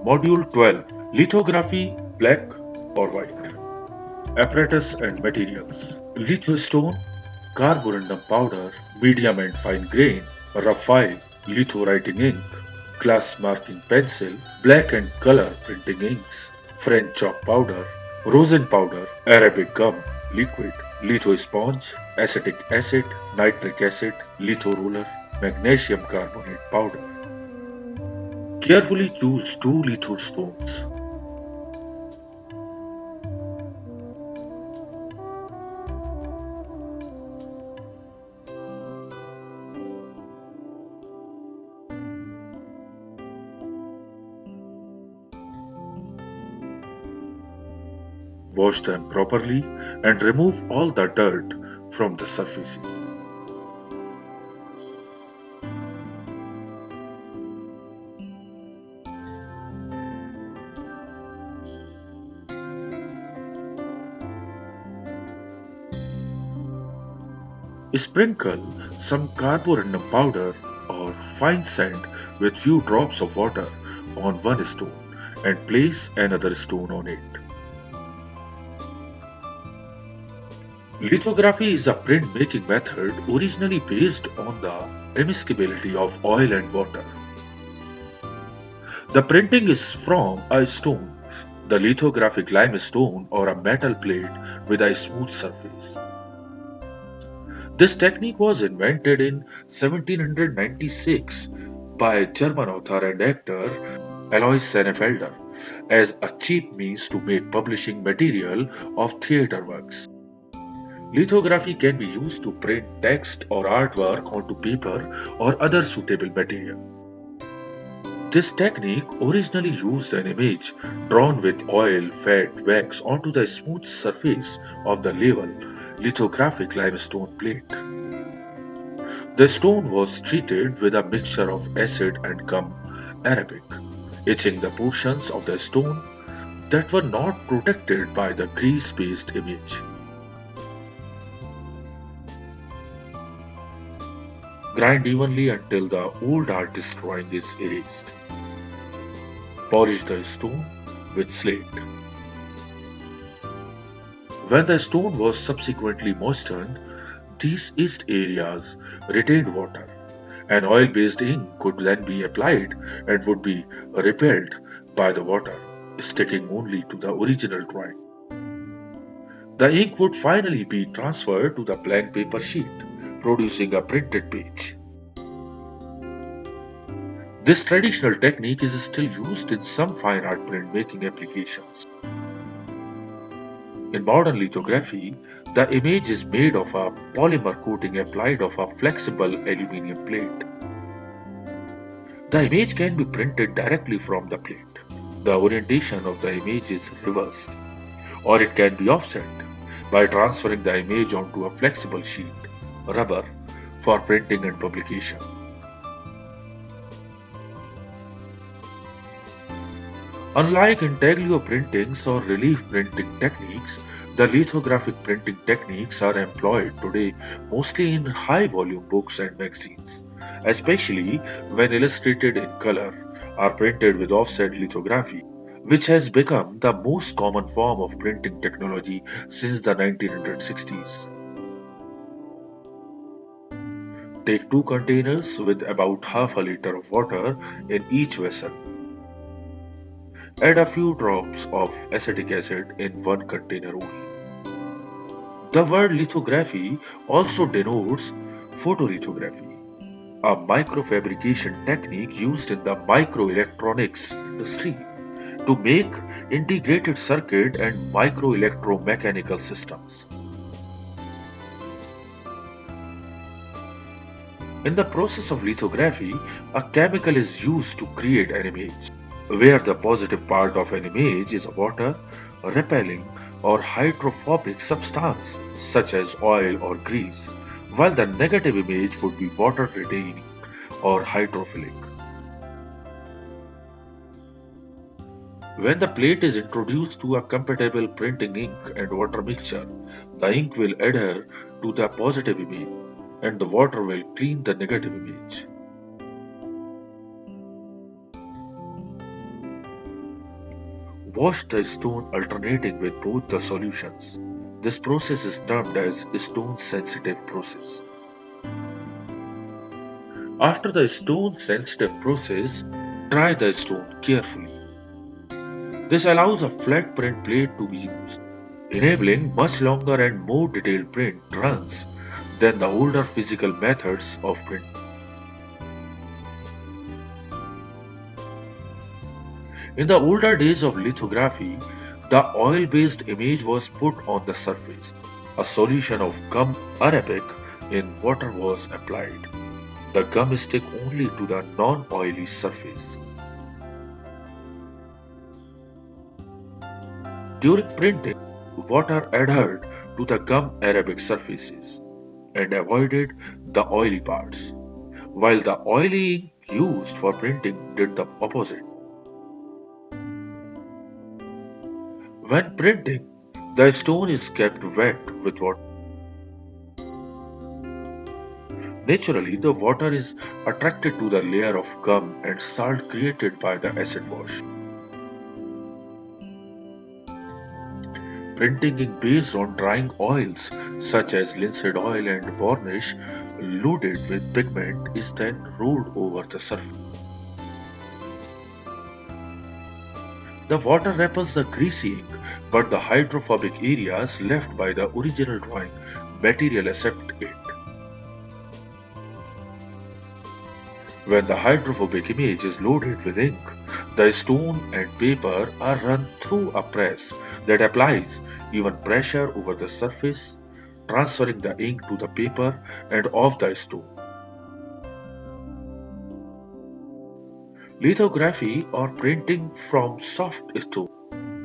Module 12, Lithography, Black or White. Apparatus and Materials. Lithostone, carborundum powder, medium and fine grain, rough file, litho-writing ink, glass marking pencil, black and color printing inks, French chalk powder, rosin powder, Arabic gum, liquid, litho sponge, acetic acid, nitric acid, litho roller, magnesium carbonate powder. Carefully choose two litho stones. Wash them properly and remove all the dirt from the surfaces. Sprinkle some carborundum powder or fine sand with few drops of water on one stone and place another stone on it. Lithography is a print-making method originally based on the immiscibility of oil and water. The printing is from a stone, the lithographic limestone or a metal plate with a smooth surface. This technique was invented in 1796 by German author and actor Alois Senefelder as a cheap means to make publishing material of theatre works. Lithography can be used to print text or artwork onto paper or other suitable material. This technique originally used an image drawn with oil, fat, wax onto the smooth surface of the level lithographic limestone plate. The stone was treated with a mixture of acid and gum arabic, etching the portions of the stone that were not protected by the grease-based image. Grind evenly until the old artist drawing is erased. Polish the stone with slate. When the stone was subsequently moistened, these etched areas retained water. An oil-based ink could then be applied and would be repelled by the water, sticking only to the original drawing. The ink would finally be transferred to the blank paper sheet, producing a printed page. This traditional technique is still used in some fine art printmaking applications. In modern lithography, the image is made of a polymer coating applied of a flexible aluminum plate. The image can be printed directly from the plate. The orientation of the image is reversed, or it can be offset by transferring the image onto a flexible sheet, rubber, for printing and publication. Unlike intaglio printings or relief printing techniques, the lithographic printing techniques are employed today mostly in high volume books and magazines, especially when illustrated in color are printed with offset lithography, which has become the most common form of printing technology since the 1960s. Take two containers with about half a liter of water in each vessel. Add a few drops of acetic acid in one container only. The word lithography also denotes photolithography, a microfabrication technique used in the microelectronics industry to make integrated circuit and microelectromechanical systems. In the process of lithography, a chemical is used to create an image, where the positive part of an image is a water, repelling, or hydrophobic substance such as oil or grease, while the negative image would be water retaining or hydrophilic. When the plate is introduced to a compatible printing ink and water mixture, the ink will adhere to the positive image and the water will clean the negative image. Wash the stone alternating with both the solutions. This process is termed as stone sensitive process. After the stone sensitive process, dry the stone carefully. This allows a flat print plate to be used, enabling much longer and more detailed print runs than the older physical methods of print. In the older days of lithography, the oil-based image was put on the surface. A solution of gum arabic in water was applied. The gum stick only to the non-oily surface. During printing, water adhered to the gum arabic surfaces and avoided the oily parts, while the oily ink used for printing did the opposite. When printing, the stone is kept wet with water. Naturally, the water is attracted to the layer of gum and salt created by the acid wash. Printing ink based on drying oils such as linseed oil and varnish loaded with pigment is then rolled over the surface. The water repels the greasy ink, but the hydrophobic areas left by the original drawing material accept it. When the hydrophobic image is loaded with ink, the stone and paper are run through a press that applies even pressure over the surface, transferring the ink to the paper and off the stone. Lithography or printing from soft stone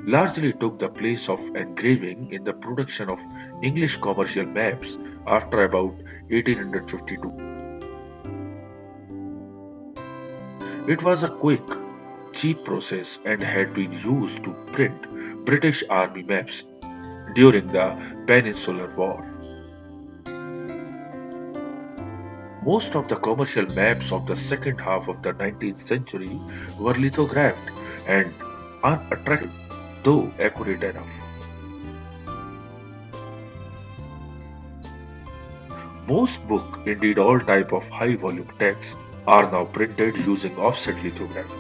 largely took the place of engraving in the production of English commercial maps after about 1852. It was a quick, cheap process and had been used to print British Army maps during the Peninsular War. Most of the commercial maps of the second half of the 19th century were lithographed and unattractive, though accurate enough. Most book, indeed all type of high volume text, are now printed using offset lithography.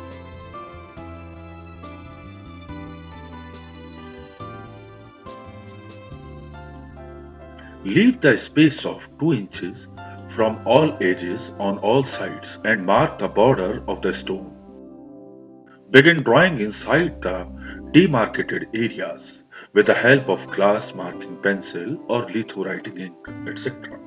Leave the space of 2 inches from all edges on all sides and mark the border of the stone. Begin drawing inside the demarcated areas with the help of glass marking pencil or lithowriting ink, etc.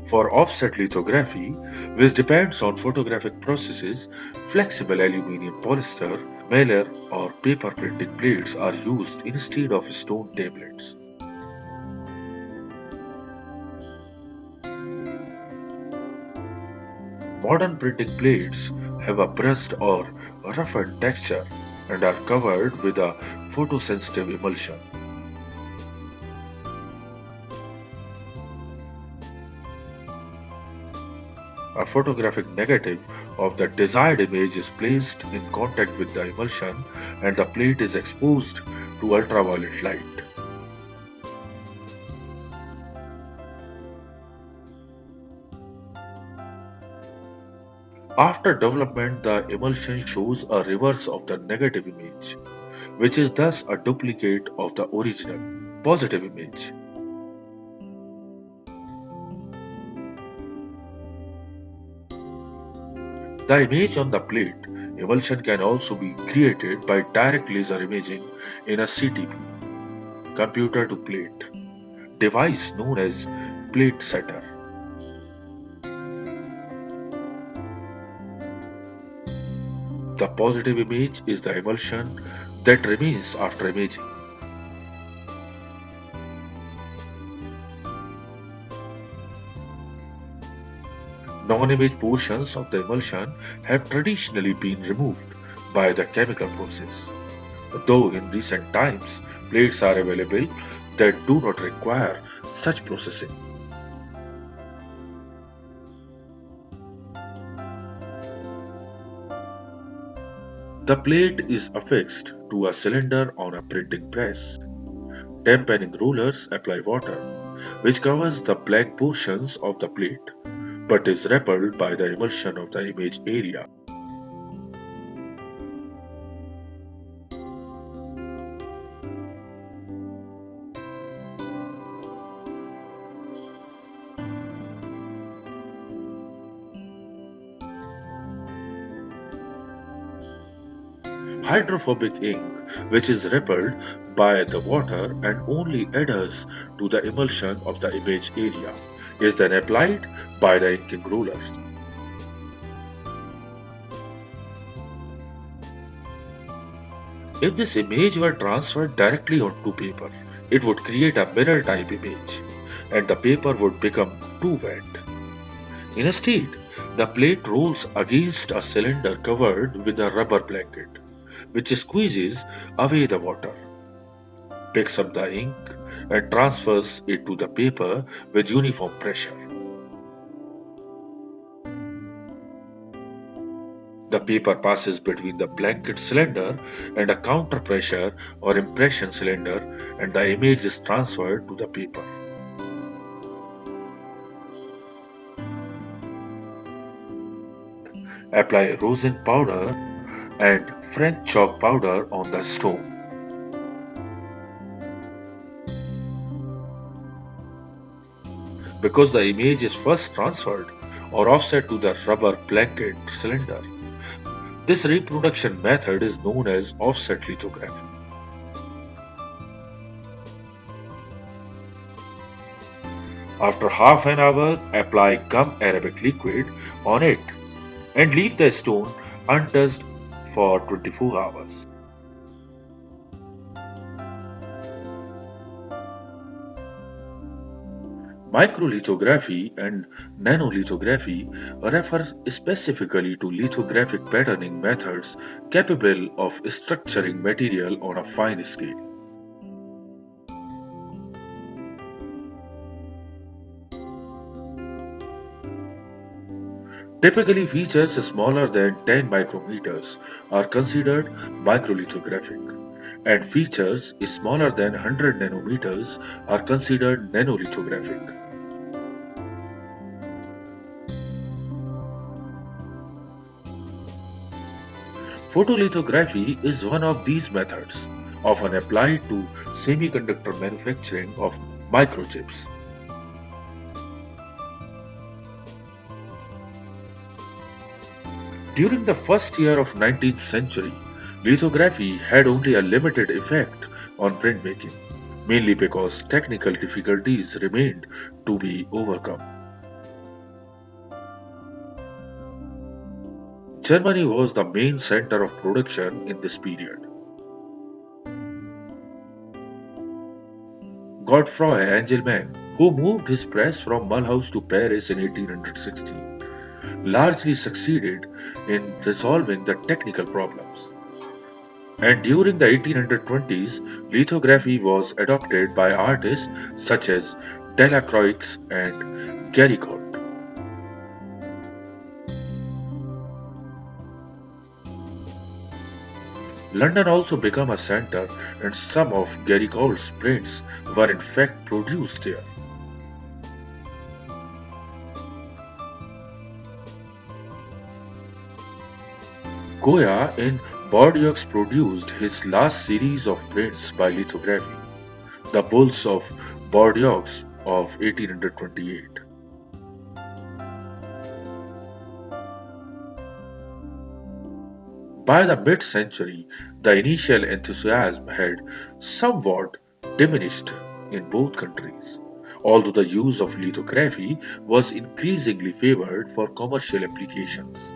For offset lithography, which depends on photographic processes, flexible aluminum polyester, mailer, or paper printing plates are used instead of stone tablets. Modern printing plates have a pressed or roughened texture and are covered with a photosensitive emulsion. A photographic negative of the desired image is placed in contact with the emulsion and the plate is exposed to ultraviolet light. After development, the emulsion shows a reverse of the negative image, which is thus a duplicate of the original positive image. The image on the plate emulsion can also be created by direct laser imaging in a CTP, computer to plate, device known as plate setter. The positive image is the emulsion that remains after imaging. Non-image portions of the emulsion have traditionally been removed by the chemical process, though in recent times plates are available that do not require such processing. The plate is affixed to a cylinder on a printing press. Dampening rollers apply water, which covers the blank portions of the plate, but is repelled by the emulsion of the image area. Hydrophobic ink, which is repelled by the water and only adheres to the emulsion of the image area, is then applied by the inking rollers. If this image were transferred directly onto paper, it would create a mirror type image, and the paper would become too wet. Instead, the plate rolls against a cylinder covered with a rubber blanket, which squeezes away the water, picks up the ink, and transfers it to the paper with uniform pressure. The paper passes between the blanket cylinder and a counter pressure or impression cylinder, and the image is transferred to the paper. Apply rosin powder and French chalk powder on the stone. Because the image is first transferred or offset to the rubber blanket cylinder, this reproduction method is known as offset lithography. After half an hour, apply gum arabic liquid on it and leave the stone untouched for 24 hours. Microlithography and nanolithography refer specifically to lithographic patterning methods capable of structuring material on a fine scale. Typically, features smaller than 10 micrometers are considered microlithographic, and features smaller than 100 nanometers are considered nanolithographic. Photolithography is one of these methods, often applied to semiconductor manufacturing of microchips. During the first year of 19th century, lithography had only a limited effect on printmaking, mainly because technical difficulties remained to be overcome. Germany was the main center of production in this period. Godefroy Angelman, who moved his press from Mulhouse to Paris in 1816, largely succeeded in resolving the technical problems. And during the 1820s, lithography was adopted by artists such as Delacroix and Géricault. London also became a center, and some of Géricault's prints were in fact produced there. Goya in Bordeaux produced his last series of prints by lithography, the Bulls of Bordeaux of 1828. By the mid century, the initial enthusiasm had somewhat diminished in both countries, although the use of lithography was increasingly favored for commercial applications,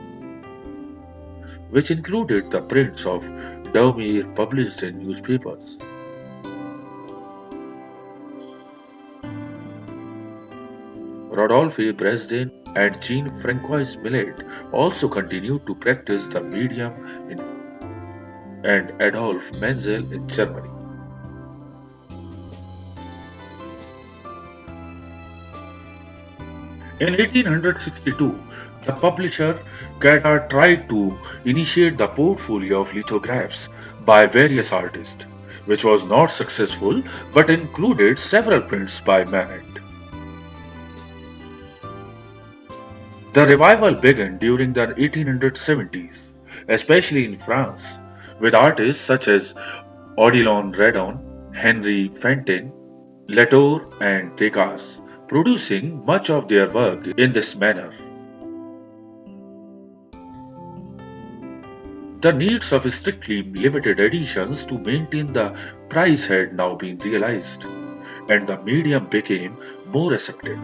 which included the prints of Daumier published in newspapers. Rodolphe Bresdin and Jean-Francois Millet also continued to practice the medium in and Adolf Menzel in Germany. In 1862, The publisher Gadar tried to initiate the portfolio of lithographs by various artists, which was not successful but included several prints by Manet. The revival began during the 1870s, especially in France, with artists such as Odilon Redon, Henri Fantin, Latour, and Degas producing much of their work in this manner. The needs of strictly limited editions to maintain the price had now been realized, and the medium became more accepted.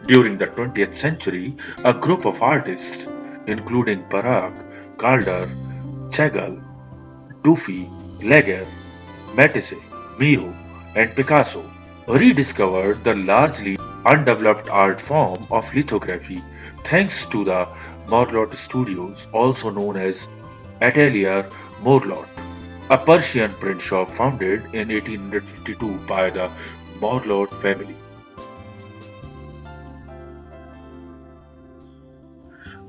During the 20th century, a group of artists, including Barak, Calder, Chagall, Dufy, Leger, Matisse, Miro, and Picasso, rediscovered the largely undeveloped art form of lithography thanks to the Morlot Studios, also known as Atelier Morlot, a Persian print shop founded in 1852 by the Morlot family.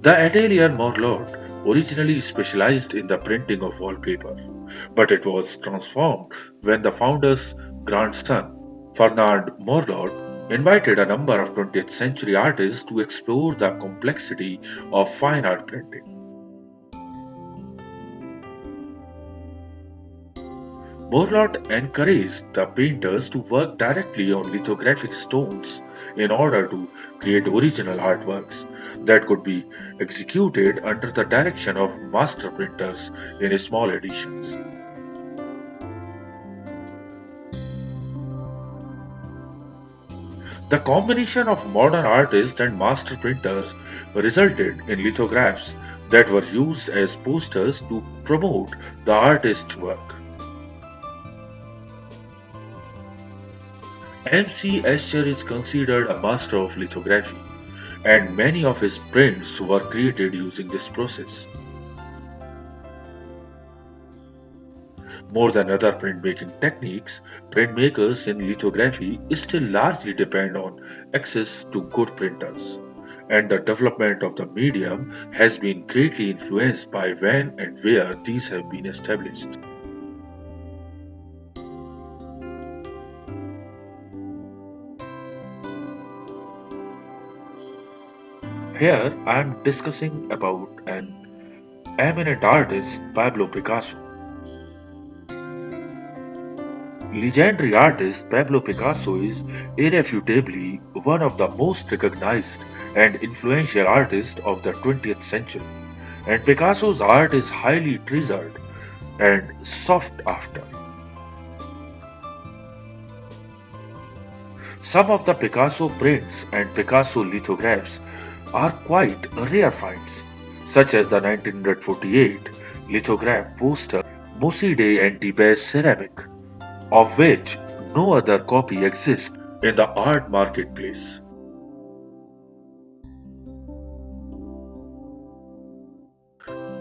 The Atelier Morlot originally specialized in the printing of wallpaper, but it was transformed when the founder's grandson, Fernand Morlot, invited a number of 20th century artists to explore the complexity of fine art printing. Morlot encouraged the painters to work directly on lithographic stones in order to create original artworks that could be executed under the direction of master printers in small editions. The combination of modern artists and master printers resulted in lithographs that were used as posters to promote the artist's work. M.C. Escher is considered a master of lithography, and many of his prints were created using this process. More than other printmaking techniques, printmakers in lithography still largely depend on access to good printers, and the development of the medium has been greatly influenced by when and where these have been established. Here I am discussing about an eminent artist, Pablo Picasso. Legendary artist Pablo Picasso is irrefutably one of the most recognized and influential artists of the 20th century, and Picasso's art is highly treasured and sought after. Some of the Picasso prints and Picasso lithographs are quite rare finds, such as the 1948 lithograph poster Mossy de Antibes ceramic, of which no other copy exists in the art marketplace.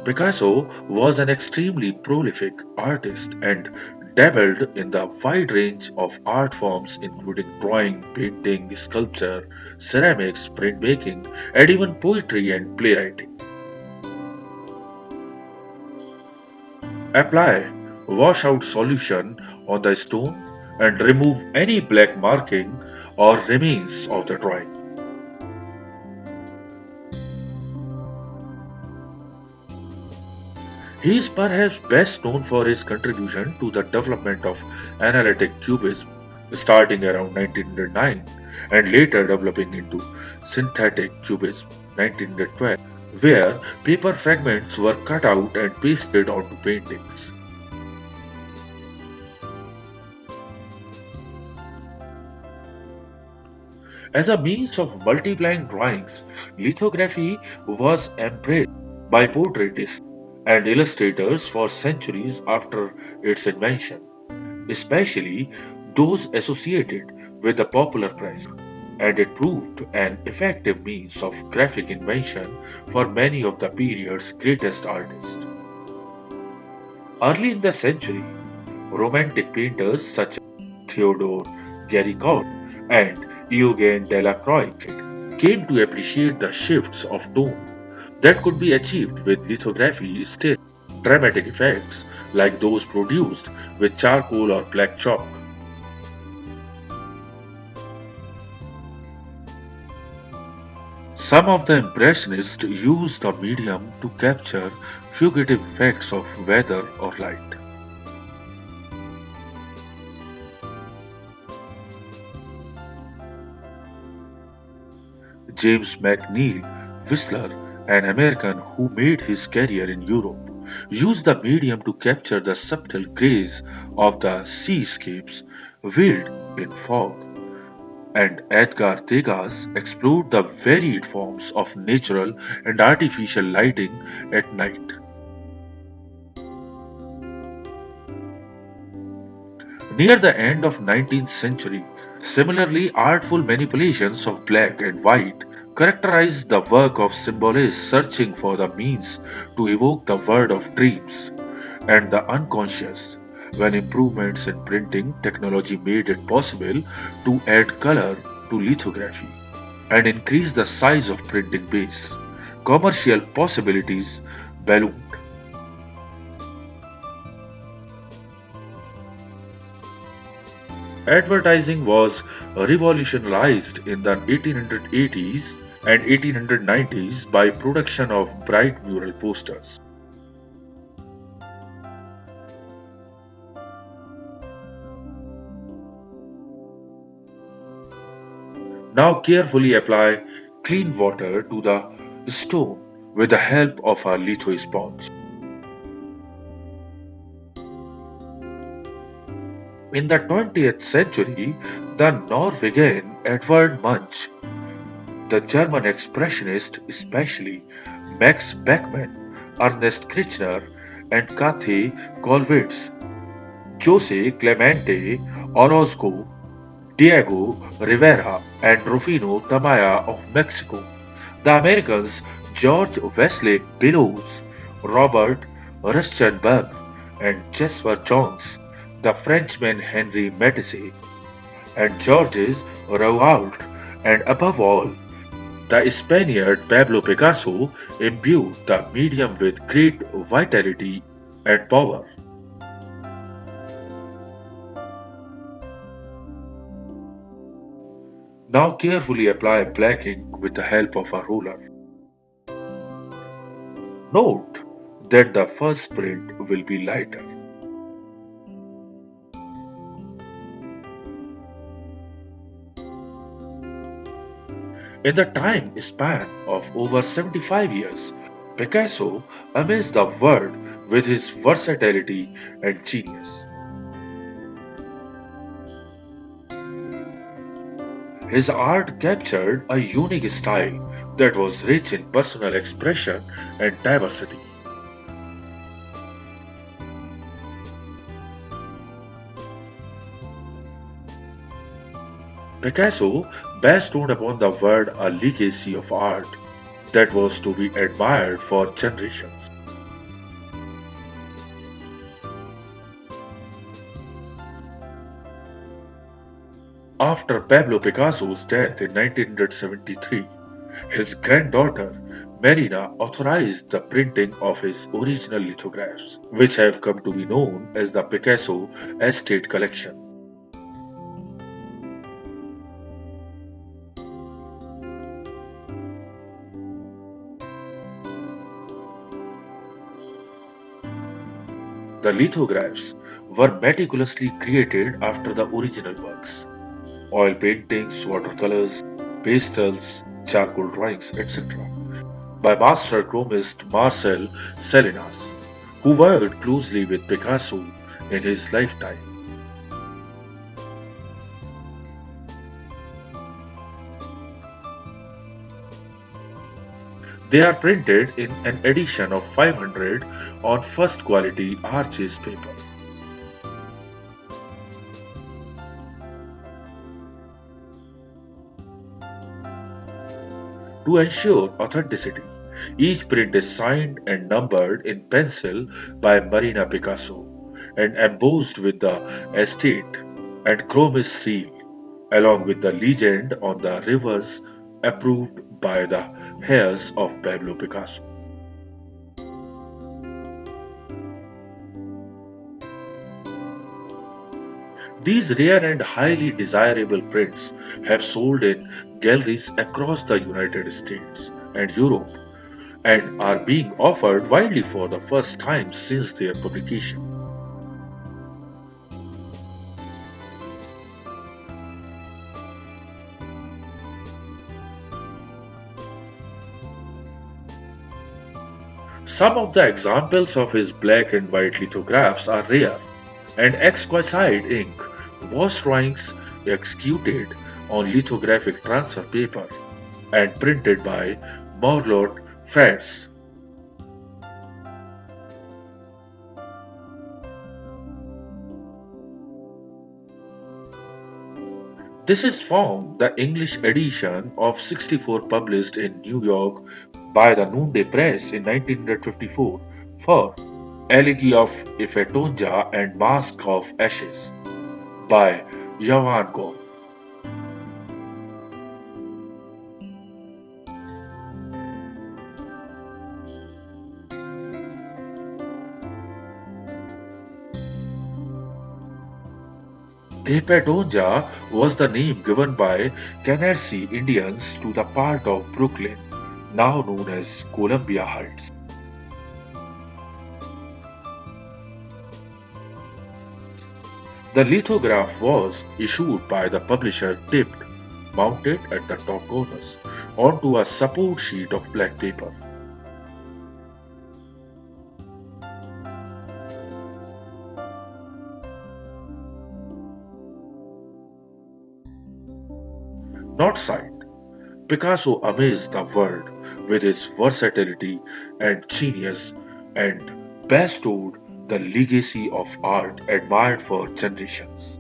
Picasso was an extremely prolific artist and dabbled in the wide range of art forms including drawing, painting, sculpture, ceramics, printmaking, and even poetry and playwriting. Apply washout solution on the stone and remove any black marking or remains of the drawing. He is perhaps best known for his contribution to the development of analytic cubism, starting around 1909 and later developing into synthetic cubism 1912, where paper fragments were cut out and pasted onto paintings. As a means of multiplying drawings, lithography was embraced by portraitists and illustrators for centuries after its invention, especially those associated with the popular press, and it proved an effective means of graphic invention for many of the period's greatest artists. Early in the century, Romantic painters such as Theodore Géricault and Eugene Delacroix came to appreciate the shifts of tone that could be achieved with lithography still. Dramatic effects like those produced with charcoal or black chalk. Some of the Impressionists used the medium to capture fugitive effects of weather or light. James McNeill Whistler, an American who made his career in Europe, used the medium to capture the subtle grays of the seascapes veiled in fog. And Edgar Degas explored the varied forms of natural and artificial lighting at night. Near the end of 19th century, similarly artful manipulations of black and white characterized the work of symbolists searching for the means to evoke the world of dreams and the unconscious, when improvements in printing technology made it possible to add color to lithography and increase the size of printing base. Commercial possibilities ballooned. Advertising was revolutionized in the 1880s and 1890s by production of bright mural posters. Now carefully apply clean water to the stone with the help of a litho sponge. In the 20th century, the Norwegian Edvard Munch, the German expressionist especially Max Beckmann, Ernest Kirchner, and Kathy Kollwitz, Jose Clemente Orozco, Diego Rivera, and Rufino Tamayo of Mexico. The Americans George Wesley Bellows, Robert Rustenburg, and Jasper Jones, the Frenchman Henri Matisse, and Georges Rouault, and above all, the Spaniard Pablo Picasso imbued the medium with great vitality and power. Now carefully apply black ink with the help of a ruler. Note that the first print will be lighter. In the time span of over 75 years, Picasso amazed the world with his versatility and genius. His art captured a unique style that was rich in personal expression and diversity. Picasso bestowed upon the world a legacy of art that was to be admired for generations. After Pablo Picasso's death in 1973, his granddaughter Marina authorized the printing of his original lithographs, which have come to be known as the Picasso Estate Collection. The lithographs were meticulously created after the original works. Oil paintings, watercolors, pastels, charcoal drawings, etc. by master chromist Marcel Salinas, who worked closely with Picasso in his lifetime. They are printed in an edition of 500 on first quality Arches paper. To ensure authenticity, each print is signed and numbered in pencil by Marina Picasso and embossed with the estate and chromist seal. along with the legend on the rivers approved by the heirs of Pablo Picasso. These rare and highly desirable prints have sold in galleries across the United States and Europe and are being offered widely for the first time since their publication. Some of the examples of his black and white lithographs are rare, and exquisite ink was drawings executed on lithographic transfer paper and printed by Morlot Frères. This is from the English edition of 64 published in New York by the Noonday Press in 1954 for Elegy of Ifetonja and Mask of Ashes by Johann Gauck. Ifetonja was the name given by Canarsie Indians to the part of Brooklyn now known as Columbia Heights. The lithograph was issued by the publisher tipped, mounted at the top corners, onto a support sheet of black paper. Not signed, Picasso amazed the world with his versatility and genius and bestowed the legacy of art admired for generations.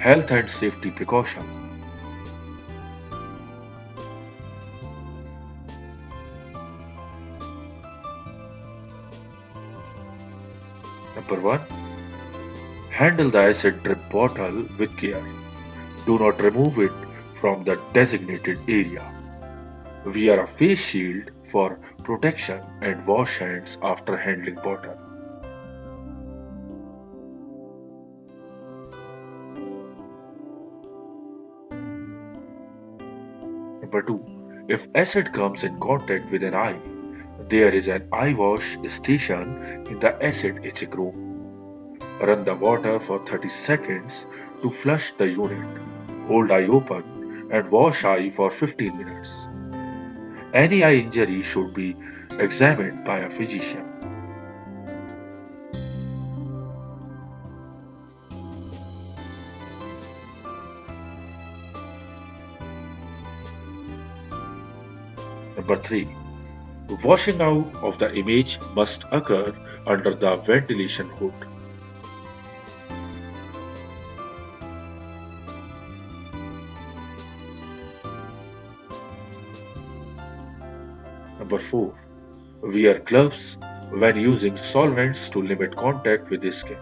Health and safety precautions. Number 1. Handle the acid drip bottle with care. Do not remove it from the designated area. Wear a face shield for protection and wash hands after handling bottle. Number 2. If acid comes in contact with an eye, there is an eye wash station in the acid etching room. Run the water for 30 seconds to flush the unit. Hold eye open and wash eye for 15 minutes. Any eye injury should be examined by a physician. Number 3. Washing out of the image must occur under the ventilation hood. Number 4. Wear gloves when using solvents to limit contact with the skin.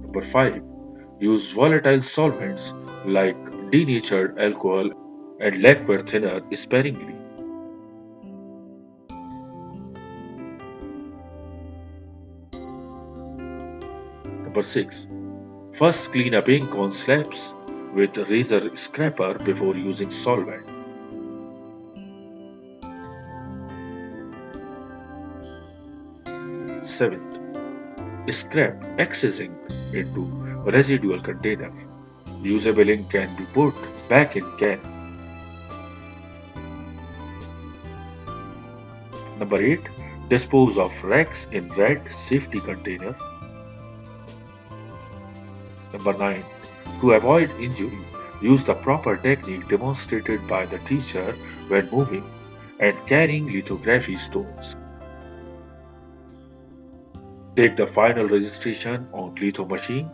Number 5. Use volatile solvents like denatured alcohol and lacquer thinner sparingly. Number 6. First clean up ink on slabs with razor scraper before using solvent. 7th. Scrap excess ink into residual container. Usable ink can be put back in can. Number 8. Dispose of rags in red safety container. Number 9. To avoid injury, use the proper technique demonstrated by the teacher when moving. and carrying lithography stones. Take the final registration on litho machine.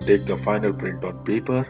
Take the final print on paper.